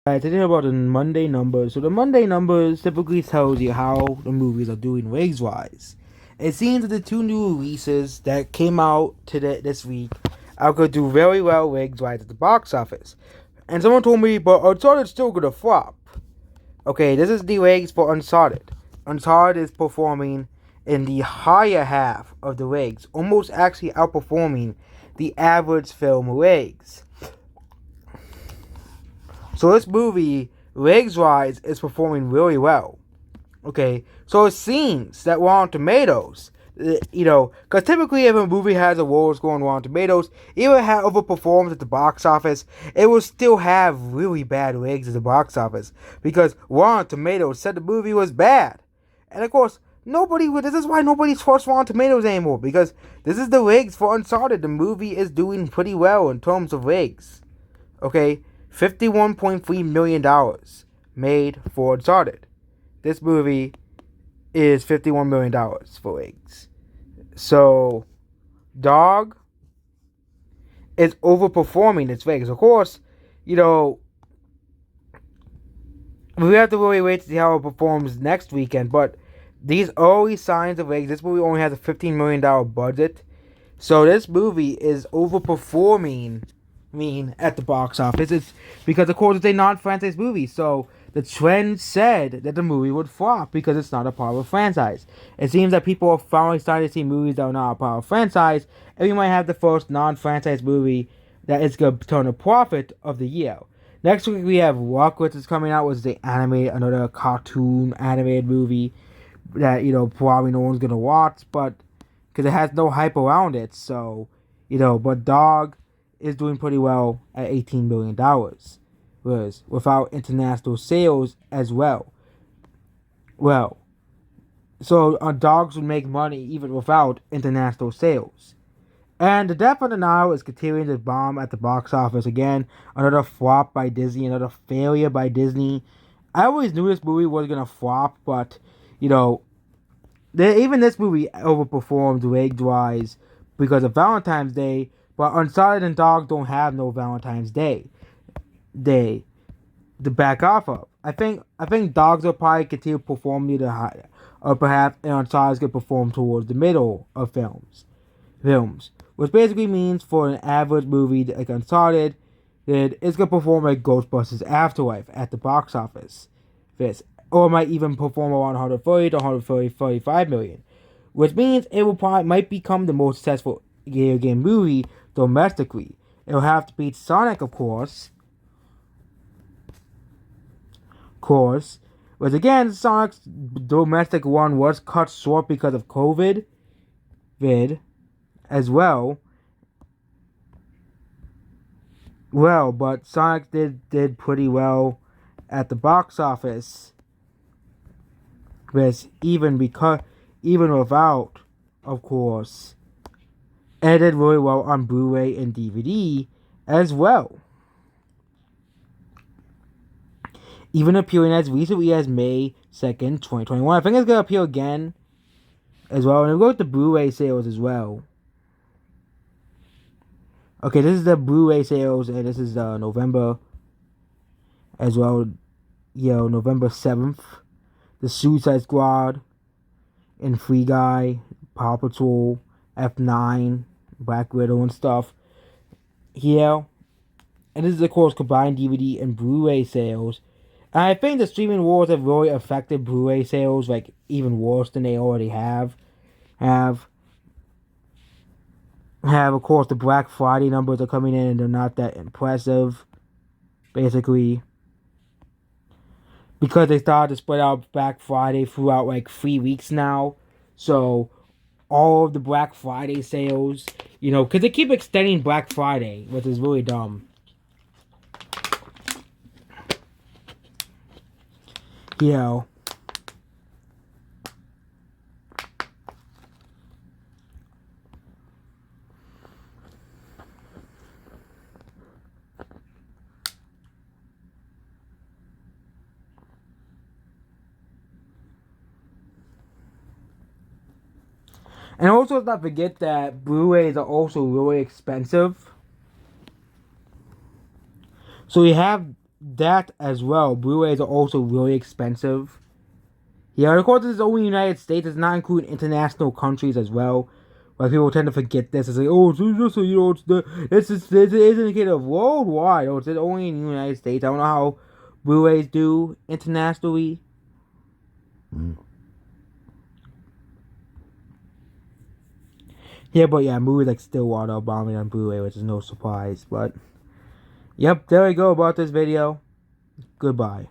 Today about the Monday numbers. So the Monday numbers typically tells you how the movies are doing ratings wise. It seems that the two new releases that came out today this week are going to do very well ratings wise at the box office. And someone told me, but Uncharted's still gonna flop. Okay, this is the ratings for Uncharted. Uncharted is performing in the higher half of the ratings, almost actually outperforming the average film ratings. So this movie, legs wise, is performing really well. Okay, so it seems that Rotten Tomatoes, because typically if a movie has a war score on Rotten Tomatoes, even if it had overperformed at the box office, it will still have really bad legs at the box office because Rotten Tomatoes said the movie was bad, and of course nobody. This is why nobody trusts Rotten Tomatoes anymore because this is the legs for Uncharted. The movie is doing pretty well in terms of legs. Okay, $51.3 million made for Uncharted. This movie is $51 million for legs. So, Dog is overperforming its legs. Of course, we have to really wait to see how it performs next weekend. But these early signs of legs, this movie only has a $15 million budget. So this movie is overperforming at the box office. It's because of course it's a non-franchise movie, so the trend said that the movie would flop because it's not a part of a franchise. It seems that people are finally starting to see movies that are not a part of a franchise, and we might have the first non-franchise movie that is going to turn a profit of the year. Next week we have Rock, which is coming out, which is another cartoon animated movie that probably no one's gonna watch, but because it has no hype around it. So but Dog is doing pretty well at $18 million, whereas without international sales as well. Well, so dogs would make money even without international sales. And The Death of the Nile is continuing to bomb at the box office again. Another flop by Disney, another failure by Disney. I always knew this movie was gonna flop, but even this movie overperformed ratings wise because of Valentine's Day. But Uncharted and Dog don't have no Valentine's Day to back off of. I think Dogs will probably continue to perform near the high, or perhaps Uncharted could perform towards the middle of films, which basically means for an average movie like Uncharted, that it's gonna perform like Ghostbusters Afterlife at the box office, or might even perform around 130 to 135 million, which means it might become the most successful video game movie domestically. It'll have to beat Sonic, of course. But again, Sonic's domestic one was cut short because of COVID as well. Well, but Sonic did pretty well at the box office. Even without, of course, and it did really well on Blu-ray and DVD as well. Even appearing as recently as May 2nd, 2021. I think it's going to appear again as well. And we go with the Blu-ray sales as well. Okay, this is the Blu-ray sales, and this is November as well. November 7th. The Suicide Squad, and Free Guy, Paw Patrol, F9, Black Widow and stuff. Here. And this is, of course, combined DVD and Blu-ray sales. And I think the streaming wars have really affected Blu-ray sales, like, even worse than they already have. Of course, the Black Friday numbers are coming in and they're not that impressive, basically. Because they started to spread out Black Friday throughout, like, 3 weeks now. So, all of the Black Friday sales, because they keep extending Black Friday, which is really dumb. And also, let's not forget that Blu-rays are also really expensive. So you have that as well. Blu-rays are also really expensive. Yeah, of course, this is only United States. It's not including international countries as well. Like people tend to forget this. It's like, oh, it's just so you know, it's an indicator of worldwide. Oh, it's only in the United States. I don't know how Blu-rays do internationally. Yeah, but yeah, movies like Stillwater are bombing on Blu-ray, which is no surprise. But yep, there we go about this video. Goodbye.